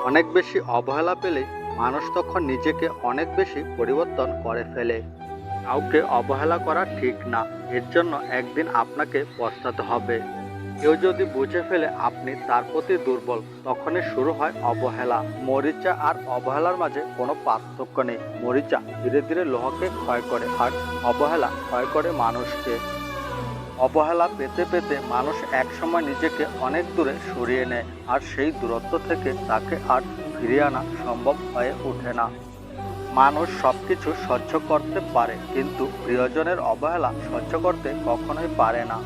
অনেক বেশি অবহেলা পেলে মানুষ তখন নিজেকে অনেক বেশি পরিবর্তন করে ফেলে। কাউকে অবহেলা করা ঠিক না, এর জন্য একদিন আপনাকে পস্তাতে হবে। কেউ যদি বুঝে ফেলে আপনি তার প্রতি দুর্বল, তখনই শুরু হয় অবহেলা। মরিচা আর অবহেলার মাঝে কোনো পার্থক্য নেই। মরিচা ধীরে ধীরে লোহাকে ক্ষয় করে, আর অবহেলা ক্ষয় করে মানুষকে। অবহেলা পেতে পেতে মানুষ একসময় নিজেকে অনেক দূরে সরিয়ে নেয়, আর সেই দূরত্ব থেকে তাকে আর ফিরিয়ে আনা সম্ভব হয়ে ওঠে না। মানুষ সবকিছু সহ্য করতে পারে, কিন্তু প্রিয়জনের অবহেলা সহ্য করতে কখনোই পারে না।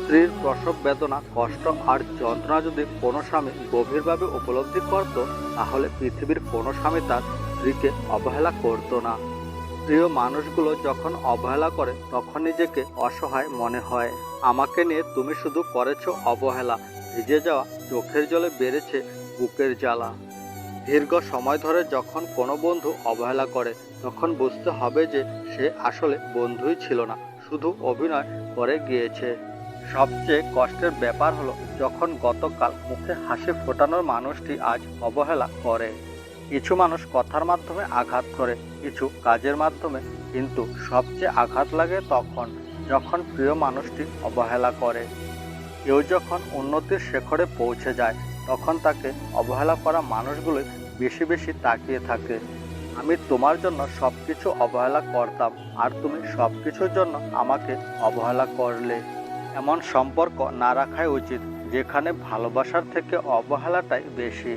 স্ত্রীর প্রসব বেদনা, কষ্ট আর যন্ত্রণা যদি কোনো স্বামী গভীরভাবে উপলব্ধি করত, তাহলে পৃথিবীর কোনো স্বামী তার স্ত্রীকে অবহেলা করতো না। প্রিয় মানুষগুলো যখন অবহেলা করে তখন নিজেকে অসহায় মনে হয়। আমাকে নিয়ে তুমি শুধু করেছো অবহেলা, ভিজে যাওয়া চোখের জলে বেড়েছে বুকের জ্বালা। দীর্ঘ সময় ধরে যখন কোনো বন্ধু অবহেলা করে, তখন বুঝতে হবে যে সে আসলে বন্ধুই ছিল না, শুধু অভিনয় করে গিয়েছে। সবচেয়ে কষ্টের ব্যাপার হলো যখন গতকাল মুখে হাসি ফোটানোর মানুষটি আজ অবহেলা করে। কিছু মানুষ কথার মাধ্যমে আঘাত করে, কিছু কাজের মাধ্যমে, কিন্তু সবচেয়ে আঘাত লাগে তখন যখন প্রিয় মানুষটি অবহেলা করে। কেউ যখন উন্নতির শিখরে পৌঁছে যায়, তখন তাকে অবহেলা করা মানুষগুলোই বেশি বেশি তাকিয়ে থাকে। আমি তোমার জন্য সবকিছু অবহেলা করতাম, আর তুমি সবকিছুর জন্য আমাকে অবহেলা করলে। এমন সম্পর্ক না রাখাই উচিত, যেখানে ভালোবাসার থেকে অবহেলাটাই বেশি।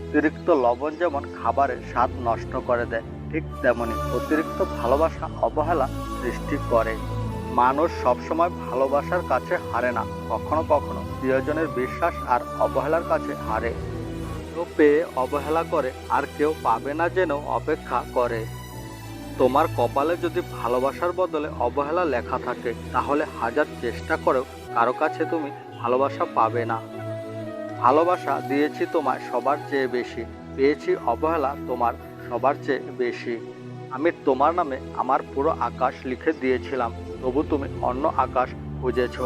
অতিরিক্ত লবণ যেমন খাবারের স্বাদ নষ্ট করে দেয়, ঠিক তেমনি অতিরিক্ত ভালোবাসা অবহেলা সৃষ্টি করে। মানুষ সবসময় ভালোবাসার কাছে হারে না, কখনো কখনো প্রিয়জনের বিশ্বাস আর অবহেলার কাছে হারে। কেউ পেয়ে অবহেলা করে, আর কেউ পাবে না জেনেও অপেক্ষা করে। তোমার কপালে যদি ভালোবাসার বদলে অবহেলা লেখা থাকে, তাহলে হাজার চেষ্টা করেও কারো কাছে তুমি ভালোবাসা পাবে না। ভালোবাসা দিয়েছি তোমায় সবার চেয়ে বেশি, পেয়েছি অবহেলা তোমার সবার চেয়ে বেশি। আমি তোমার নামে আমার পুরো আকাশ লিখে দিয়েছিলাম, তবু তুমি অন্য আকাশ খুঁজেছ।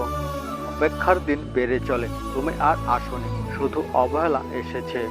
অপেক্ষার দিন বেড়ে চলে, তুমি আর আসোনি, শুধু অবহেলা এসেছে।